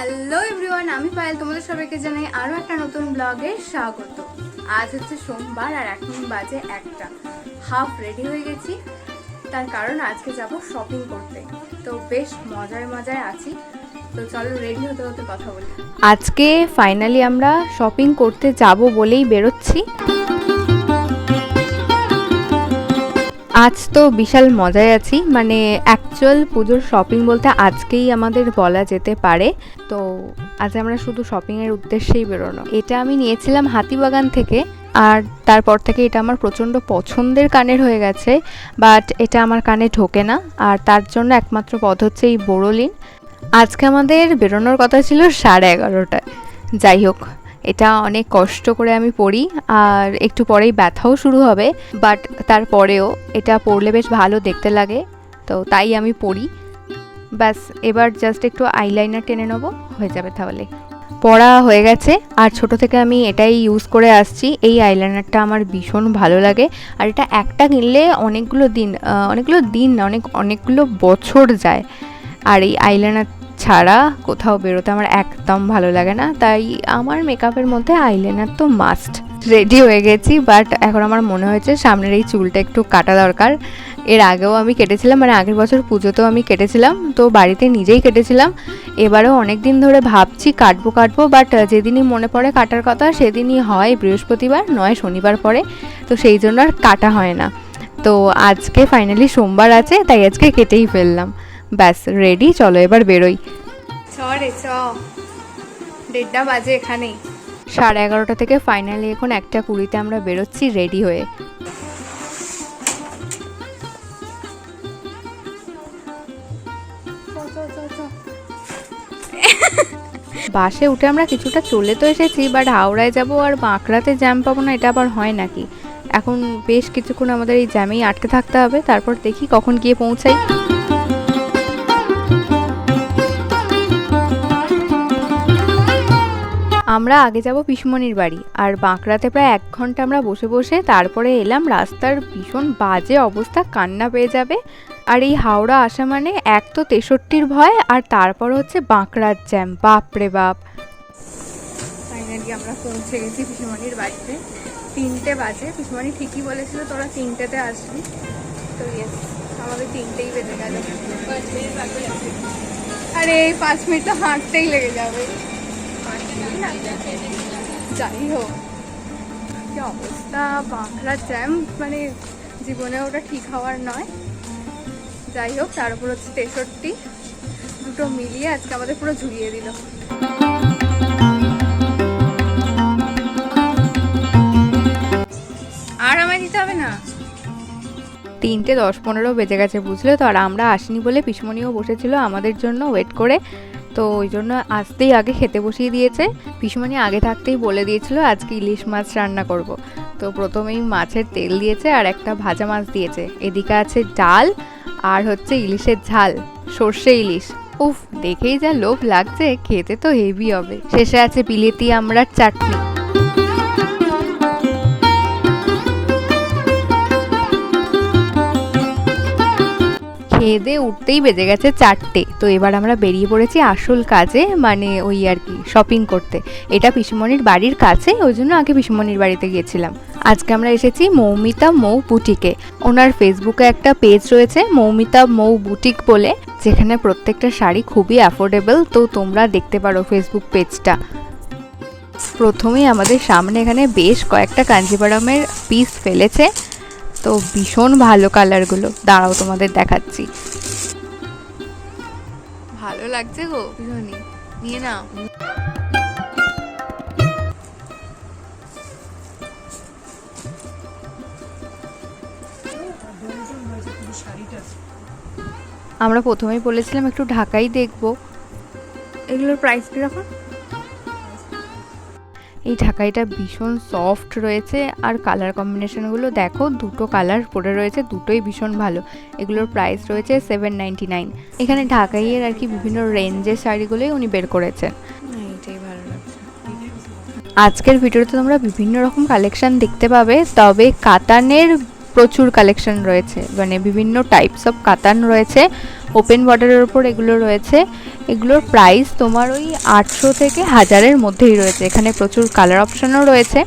Hello everyone, আমি পায়েল। তোমাদের সবাইকে জানাই আরও একটা নতুন ব্লগে স্বাগত। আজ হচ্ছে সোমবার আর এখন বাজে 1টা। হাফ রেডি হয়ে গেছি, তার কারণ আজকে যাব শপিং করতে। তো বেশ মজায় আছি। তো চলো রেডি হতে হতে কথা বলি। আজকে ফাইনালি আমরা শপিং করতে যাব বলেই বেরোচ্ছি। আজ তো বিশাল মজায় আছি, মানে অ্যাকচুয়াল পুজোর শপিং বলতে আজকেই আমাদের বলা যেতে পারে। তো আজ আমরা শুধু শপিংয়ের উদ্দেশ্যেই বেরোনো। এটা আমি নিয়েছিলাম হাতিবাগান থেকে, আর তারপর থেকে এটা আমার প্রচণ্ড পছন্দের কানের হয়ে গেছে, বাট এটা আমার কানে ঢোকে না, আর তার জন্য একমাত্র পথ হচ্ছে এই বোরোলিন। আজকে আমাদের বেরোনোর কথা ছিল 11:30টায়। যাই হোক, এটা অনেক কষ্ট করে আমি পড়ি, আর একটু পরেই ব্যথাও শুরু হবে, বাট তারপরেও এটা পরলে বেশ ভালো দেখতে লাগে, তো তাই আমি পড়ি। ব্যাস, এবার জাস্ট একটু আইলাইনার টেনে নেবো, হয়ে যাবে তাহলে। পড়া হয়ে গেছে, আর ছোট থেকে আমি এটাই ইউজ করে আসছি। এই আইলাইনারটা আমার ভীষণ ভালো লাগে, আর এটা একটা কিনলে অনেকগুলো দিন না, অনেকগুলো বছর যায়। আর এই আইলাইনার ছাড়া কোথাও বেরোতে আমার একদম ভালো লাগে না, তাই আমার মেকআপের মধ্যে আইলাইনার তো মাস্ট। রেডি হয়ে গেছি, বাট এখন আমার মনে হয়েছে সামনের এই চুলটা একটু কাটা দরকার। এর আগেও আমি কেটেছিলাম, মানে আগের বছর পুজোতেও আমি কেটেছিলাম, তো বাড়িতে নিজেই কেটেছিলাম। এবারেও অনেক দিন ধরে ভাবছি কাটবো, বাট যেদিনই মনে পড়ে কাটার কথা সেদিনই হয় বৃহস্পতিবার, নয় শনিবার পরে, তো সেই জন্য আর কাটা হয় না। তো আজকে ফাইনালি সোমবার আছে, তাই আজকে কেটেই ফেললাম। ব্যাস রেডি, চলো এবার বেরোই। রে 1:30 বাজে এখানেই। 11:30 থেকে ফাইনালি এখন 1:20 আমরা বেরোচ্ছি রেডি হয়ে। বাসে উঠে আমরা কিছুটা চলে তো এসেছি, বাট হাওড়ায় যাব আর বাঁকড়াতে জ্যাম পাবো না, এটা আবার হয় নাকি? এখন বেশ কিছুক্ষণ আমাদের এই জ্যামেই আটকে থাকতে হবে, তারপর দেখি কখন গিয়ে পৌঁছাই। আমরা আগে যাব পিসমনির বাড়ি, আর বাঁকড়াতে প্রায় 1 ঘন্টা আমরা বসে তারপরে এলাম। রাস্তার ভীষণ বাজে অবস্থা, কান্না পেয়ে যাবে। আর এই হাওড়া আসা মানে এক তো 63-র ভয়, আর তারপর হচ্ছে বাঁকড়ার জ্যাম, বাপরে বাপ। ফাইনালি আমরা পৌঁছে গেছি পিসমনির বাড়িতে। 3টে বাজে। পিসমনি ঠিকই বলেছিল তোরা 3টেতে আসবি, তো ইয়েস, আমাদের 3টেই বেজে গেল। 5 মিনিট বাকি আছে। আরে 5 মিনিট তো হাঁটতেই লেগে যাবে। যাই হোক, কি অবস্থা, বাঁকড়ার জ্যাম, মানে জীবনে ওটা ঠিক হওয়ার নয়। যাই হোক, তার উপর হচ্ছে 63, দুটো মিলিয়ে আজকে আমাদের পুরো ঝুলিয়ে দিল। আর আমায় দিতে হবে না। 3:10-15 বেজে গেছে, বুঝলে তো। আর আমরা আসিনি বলে পিসমনিও বসেছিল আমাদের জন্য ওয়েট করে, তো ওই জন্য আসতেই আগে খেতে বসিয়ে দিয়েছে। পিসমনি আগে থাকতেই বলে দিয়েছিল আজকে ইলিশ মাছ রান্না করব। তো প্রথমেই মাছের তেল দিয়েছে আর একটা ভাজা মাছ দিয়েছে। এদিকে আছে ডাল আর হচ্ছে ইলিশের ঝাল, সর্ষে ইলিশ। উফ, দেখেই যা লোভ লাগছে, খেতে তো হেভি হবে। শেষে আছে বিলেতি আমড়ার চাটনি। খেয়ে দিয়ে উঠতেই বেজে গেছে 4টে। তো এবার আমরা বেরিয়ে পড়েছি আসল কাজে, মানে ওই আর কি শপিং করতে। এটা পিসমনির বাড়ির কাছে, ওই জন্য আগে পিসমনির বাড়িতে গিয়েছিলাম। আজকে আমরা এসেছি মৌমিতা মৌ বুটিকে। ওনার ফেসবুকে একটা পেজ রয়েছে মৌমিতা মৌ বুটিক বলে, যেখানে প্রত্যেকটা শাড়ি খুবই অ্যাফোর্ডেবল, তো তোমরা দেখতে পারো ফেসবুক পেজটা। প্রথমেই আমাদের সামনে এখানে বেশ কয়েকটা কাঞ্জিভারমের পিস ফেলেছে, তো ভীষণ ভালো কালারগুলো। দাঁড়াও তোমাদের দেখাচ্ছি। ভালো লাগছে গো ভীষণই, নিয়ে নাও। আমরা প্রথমেই বলেছিলাম একটু ঢাকাই দেখবো। এগুলোর প্রাইস কিরকম? এই ঢাকাইটা ভীষণ সফট রয়েছে, আর কালার কম্বিনেশনগুলো দেখো, দুটো কালার পরে রয়েছে, দুটোই ভীষণ ভালো। এগুলোর প্রাইস রয়েছে 799। এখানে ঢাকাইয়ের আর কি বিভিন্ন রেঞ্জের শাড়িগুলোই উনি বের করেছেন। এইটাই ভালো লাগছে। আজকের ভিডিওতে তোমরা বিভিন্ন রকম কালেকশন দেখতে পাবে, তবে কাতানের প্রচুর কালেকশন রয়েছে, মানে বিভিন্ন টাইপস অফ কাতান রয়েছে। ওপেন বর্ডারের ওপর এগুলো রয়েছে। এগুলোর প্রাইস তোমার ওই 800 থেকে 1000-এর মধ্যেই রয়েছে। এখানে প্রচুর কালার অপশনও রয়েছে।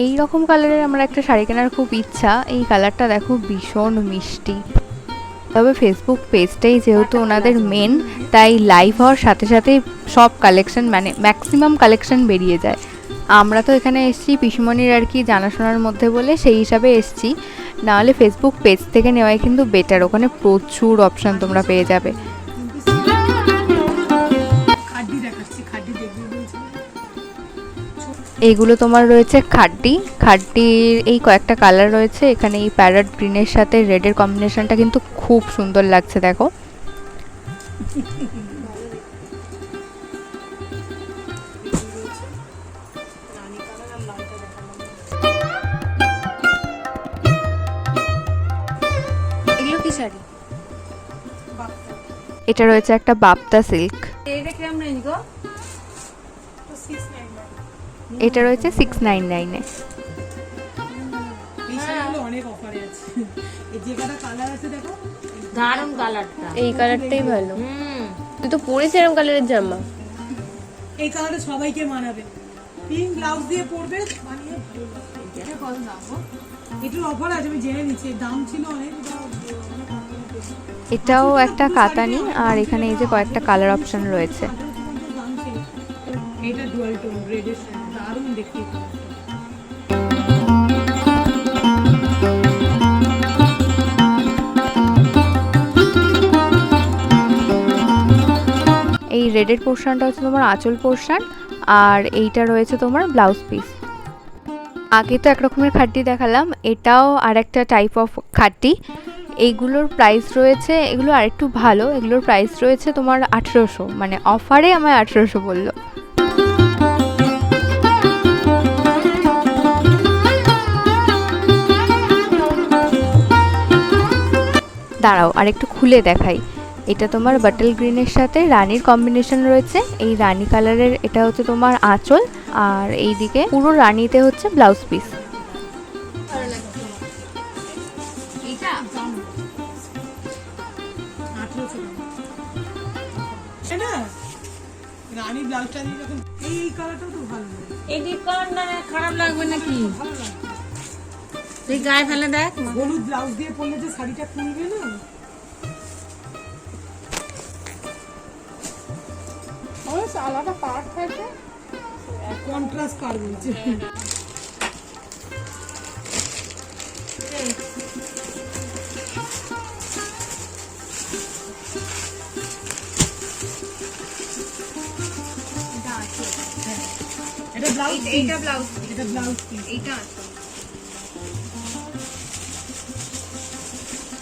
এই রকম কালারের আমার একটা শাড়ি কেনার খুব ইচ্ছা। এই কালারটা দেখো ভীষণ মিষ্টি। তবে ফেসবুক পেজটাই যেহেতু ওনাদের মেন, তাই লাইভ হওয়ার সাথে সাথেই সব কালেকশন মানে ম্যাক্সিমাম কালেকশন বেরিয়ে যায়। আমরা তো এখানে এসেছি পিসিমণির আর কি জানাশোনার মধ্যে বলে সেই হিসাবে এসেছি, নাহলে ফেসবুক পেজ থেকে নেওয়াই কিন্তু বেটার। ওখানে প্রচুর অপশান তোমরা পেয়ে যাবে। এইগুলো তোমার রয়েছে খাড্ডির এই কয়েকটা কালার রয়েছে। এখানে এই প্যারট গ্রিনের সাথে রেডের কম্বিনেশনটা কিন্তু খুব সুন্দর লাগছে দেখো। এগুলো কি শাড়ি? এটা রয়েছে একটা বাপ্তা সিল্ক। এটা রয়েছে 699-এ। দারুণ কালারটা, এই কালারটাই ভালো। তুই তো পরেছিস এরকম কালারের জামা, এই কালারে সবাইকে মানাবে। পিঙ্ক ব্লাউজ দিয়ে পরবে, মানিয়ে ভালো লাগবে। এটা কত দাম গো? এটার অফার আছে, আমি জেনে নিচ্ছি। দাম ছিল অনেক। এটাও একটা কাতানি, আর এখানে এই যে কয়েকটা কালার অপশন রয়েছে। এটা ডুয়াল টোন রেডের সাথে দারুণ দেখতে। এই রেডের পোর্শনটা হচ্ছে তোমার আঁচল পোর্শন, আর এইটা রয়েছে তোমার ব্লাউজ পিস। আগে তো একরকমের খাড্ডি দেখালাম, এটাও আর একটা টাইপ অফ খাড্ডি। এইগুলোর প্রাইস রয়েছে, এগুলো আরেকটু ভালো, এগুলোর প্রাইস রয়েছে তোমার 1800, মানে অফারে আমায় 1800 বললো। দাঁড়াও আর একটু খুলে দেখাই। এটা তোমার বাটল গ্রিনের সাথে রানীর কম্বিনেশন রয়েছে। এই রানী কালারের এটা হচ্ছে তোমার আঁচল, আর এইদিকে পুরো রানীতে হচ্ছে ব্লাউজ পিস। রানী ব্লাউজটা দিয়ে যখন এই কালারটাও তো ভালো লাগে। এই কালারটা খারাপ লাগবে নাকি? তুই গায়ে ফেলে দেখ। হলুদ ব্লাউজ দিয়ে পরলে যে শাড়িটা খুলবে না, আলাদা পার্ট থাকে, কন্ট্রাস্ট পার বলছে। এটা ব্লাউজ, এটা ব্লাউজ, এটা ব্লাউজ পিস, এটা আছে।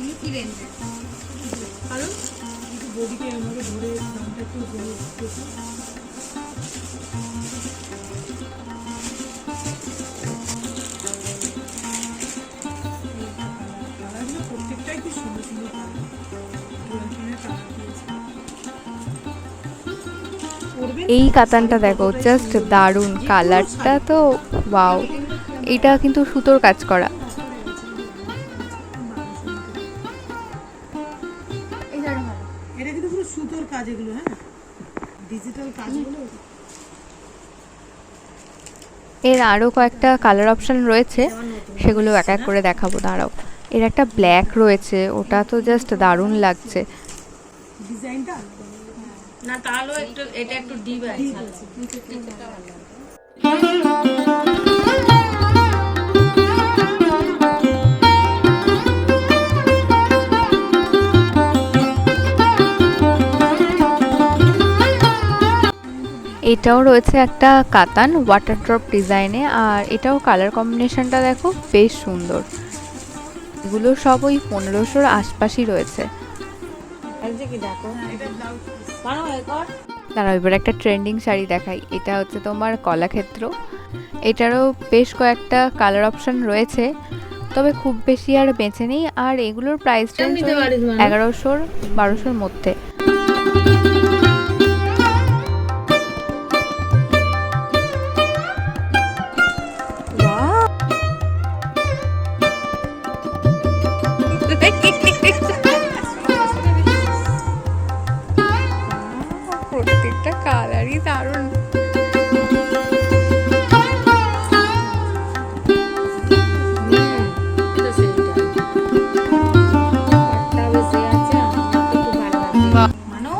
এই কি রেঞ্জে? কারণ একটু বডিকে আমাকে ধরে দামটা একটু বলে দিতে। প্রত্যেকটাই কি সুন্দর সুন্দর কালার, এই কাতানটা দেখো জাস্ট দারুণ, কালারটা তো ওয়াও। এটা কিন্তু সুতোর কাজ করা। এটা কিন্তু পুরো সুতোর কাজ, এগুলো হ্যাঁ ডিজিটাল কাজগুলো। এর আরও কয়েকটা কালার অপশন রয়েছে, সেগুলো এক এক করে দেখাবো। দাঁড়াও, এর একটা ব্ল্যাক রয়েছে, ওটা তো জাস্ট দারুণ লাগছে ডিজাইনটা। না তাহলে একটু এটা একটু ডিপ আছে। এটাও রয়েছে একটা কাতান ওয়াটার ড্রপ ডিজাইনে, আর এটাও কালার কম্বিনেশনটা দেখো বেশ সুন্দর। এগুলো সব ওই 1500-র আশপাশই রয়েছে। দাঁড়াও এবার একটা ট্রেন্ডিং শাড়ি দেখাই। এটা হচ্ছে তোমার কলাক্ষেত্র। এটারও বেশ কয়েকটা কালার অপশন রয়েছে, তবে খুব বেশি আর বেঁচে নেই। আর এগুলোর প্রাইস রেঞ্জ নিতে পারিস মানে? 1100-1200 মধ্যে। প্রত্যেকটা কালারই দারুণ। তো সেইটা। একটা বেশি আছে, আমার তো খুব ভালো লাগছে। বাহ। মানো?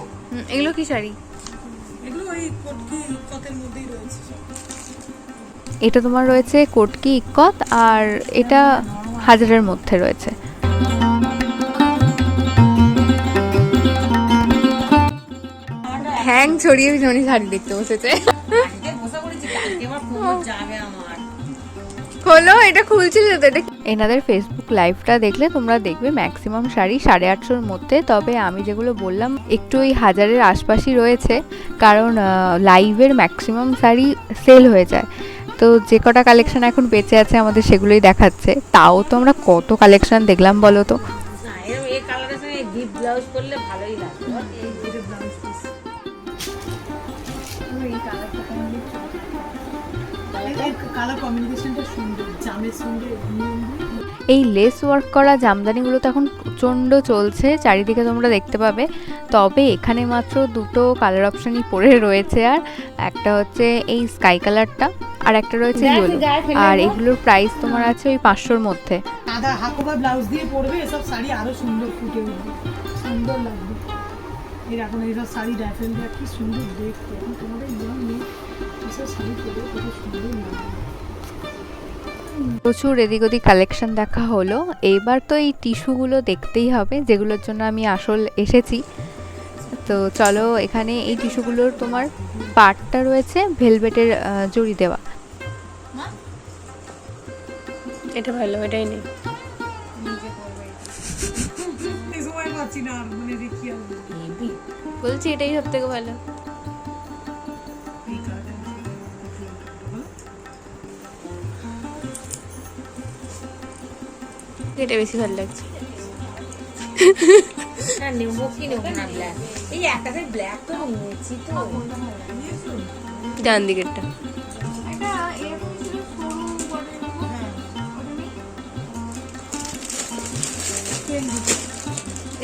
এগুলো কি শাড়ি? এগুলো ওই কটকি কতের মধ্যেই রয়েছে সব। এটা তোমার রয়েছে কটকি ইক্কত, আর এটা হাজারের মধ্যে রয়েছে। হ্যাং ছড়িয়ে ভীষণই শাড়ি দেখতে বসেছে। আজকে বসে পড়েছি, কালকে আবার কোমর যাবে আমার। হলো, এটা খুলছিল তো। এটা এনাদের ফেসবুক লাইভটা দেখলে তোমরা দেখবে ম্যাক্সিমাম শাড়ি 850-র মধ্যে। তবে আমি যেগুলো বললাম একটু ওই হাজারের আশপাশই রয়েছে, কারণ লাইভের ম্যাক্সিমাম শাড়ি সেল হয়ে যায়। তো যে কটা কালেকশন এখন বেঁচে আছে আমাদের সেগুলোই দেখাচ্ছে। তাও তো আমরা কত কালেকশন দেখলাম বলো তো। না, এরকম এই কালারের সঙ্গে ডিপ ব্লাউজ করলে ভালোই লাগবে। এটা ব্লাউজ পিস। কালার কম্বিনেশনটা সুন্দর, জামের সঙ্গে এই লেস ওয়ার্ক করা জামদানিগুলো তো এখন প্রচণ্ড চলছে, চারিদিকে তোমরা দেখতে পাবে। তবে এখানে মাত্র দুটো কালার অপশনই পড়ে রয়েছে, আর একটা হচ্ছে এই স্কাই কালারটা, আর একটা রয়েছে ইয়েলো। আর এগুলোর প্রাইস তোমার আছে ওই 500-র মধ্যে। আদা হাকোবা ব্লাউজ দিয়ে পরবে, এসব শাড়ি আরো সুন্দর ফুটে উঠবে, সুন্দর লাগবে। এর এখন এইসব শাড়ি ড্যাফেলটা কি সুন্দর দেখতে, এখন তোমাদের ইয়ং নেই এসব শাড়ি পরে কত সুন্দর লাগবে। প্রচুর এদিক ওদিক কালেকশন দেখা হলো। এইবার তো এই টিস্যুগুলো দেখতেই হবে, যেগুলোর জন্য আমি আসল এসেছি। তো চলো, এখানে এই টিস্যুগুলোর তোমার পার্টটা রয়েছে ভেলভেটের জড়ি দেওয়া। এটা ভালো, এটাই নেই। এই সময় পাচ্ছি না আর, মানে দেখি আর হেভি। বলছি এটাই সব থেকে ভালো। এই কালারটা এটা বেশি ভালো লাগছে। না, নেবো কি নেবো না ব্ল্যাক। এই একটা ব্ল্যাক তো নিয়েছি তো। ডান দিকেরটা।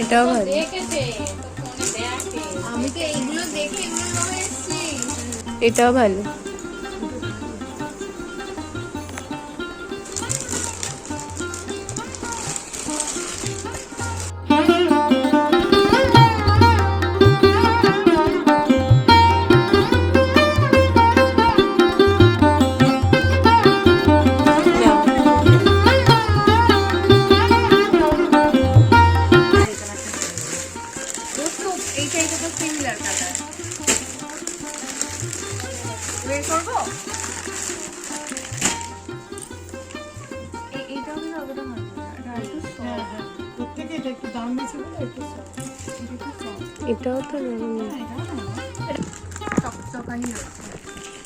এটাও ভালো। আমি তো এইগুলো দেখে এটাও ভালো। এইটা তো সিমিলার কালার বের করবো। এইটাও কিন্তু অতটা ভালো না, এটা একটু হ্যাঁ হ্যাঁ, প্রত্যেকে এটা একটু দাম বেশি বলে একটু soft। এটাও তো নরম। চকচকানি রয়েছে।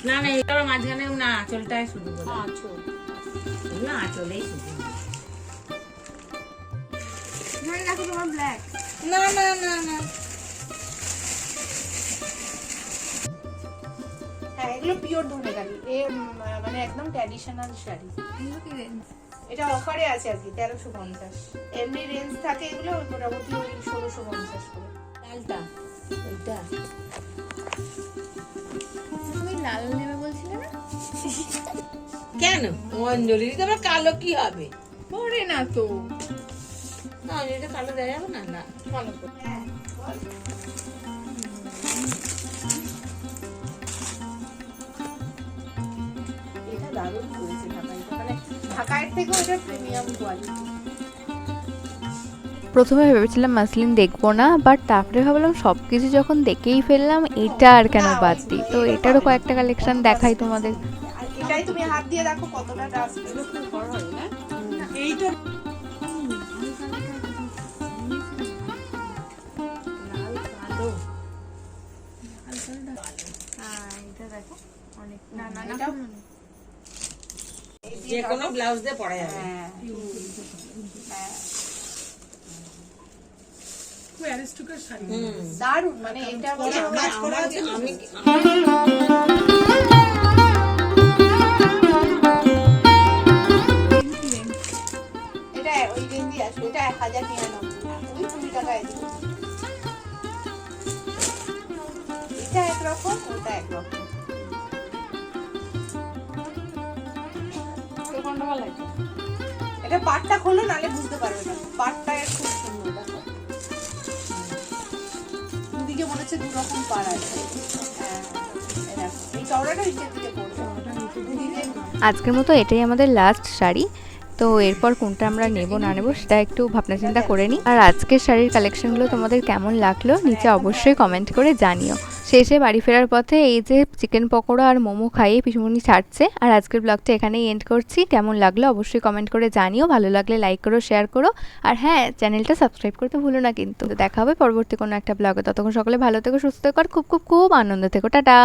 না না, এটা মাঝখানে না, আঁচলটাই শুধু করে। আঁচল, এগুলো আঁচলেই শুধু। দেখো তোমার ব্ল্যাক। না না না না, হ্যাঁ এগুলো পিওর ধনেখালি, মানে একদম ট্র্যাডিশনাল শাড়ি। এগুলো কি রেঞ্জ? এটা অফারে আছে আজকে 1350। এমনি রেঞ্জ থাকে এগুলো মোটামুটি ওই 1650 করে। লালটা এইটা তুমি লাল নেবে বলছিলে না? কেন? অঞ্জলি তোমার কালো কি হবে? পরে না তো। না, অঞ্জলিটা কালো দেওয়া যাবে না। না, কালো করে। এটা দারুণ করেছে ঢাকায়, মানে ঢাকায়ের থেকেও এটা প্রিমিয়াম কোয়ালিটি। প্রথমে ভেবেছিলাম মাসলিন দেখবো না, বাট তারপরে ভাবলাম সব কিছু যখন দেখেই ফেললাম, এটা আর কেন বাদ দিই। তো এটারও কয়েকটা কালেকশন দেখাই তোমাদের। আর এটাই তুমি হাত দিয়ে দেখো কতটা ডাস্ট, এগুলো খুব বড় হয় না? এইটা লাল কালো। এটা দেখো অনেক, না না এটাও যে কোনো ব্লাউজ দিয়ে পরা যাবে। হ্যাঁ হ্যাঁ খুব অ্যারিস্টোক্র্যাট শাড়ি। দারুণ, মানে এটা বলে এটা ওই রেঞ্জই আসবে, এটা 1099, ওই 20 টাকায় দিবে। এটা একরকম, ওটা একরকম। কোনটা ভালো লাগছে? এটা পাটটা খোলো, নালে বুঝতে পারবে না। পাটটা খুব সুন্দর, দেখো দুদিকে মনে হচ্ছে দু রকম পাড় আছে। হ্যাঁ এরকম। এই চওড়াটা নিচের দিকে পড়বে, দুদিকে আজকের মতো এটাই আমাদের লাস্ট শাড়ি। তো এরপর কোনটা আমরা নেব না নেব সেটা একটু ভাবনা চিন্তা করে নিই। আর আজকের শাড়ির কালেকশনগুলো তোমাদের কেমন লাগলো নিচে অবশ্যই কমেন্ট করে জানিও। শেষে বাড়ি ফেরার পথে এই যে চিকেন পকোড়া আর মোমো খাইয়ে পিসুমনি ছাড়ছে। আর আজকের ব্লগটা এখানেই এন্ড করছি। কেমন লাগলো অবশ্যই কমেন্ট করে জানিও। ভালো লাগলে লাইক করো, শেয়ার করো। আর হ্যাঁ, চ্যানেলটা সাবস্ক্রাইব করতে ভুলো না কিন্তু। দেখা হবে পরবর্তী কোনো একটা ব্লগে। ততক্ষণ সকলে ভালো থেকো, সুস্থ থেকো আর খুব খুব খুব আনন্দ থেকো। টাটা।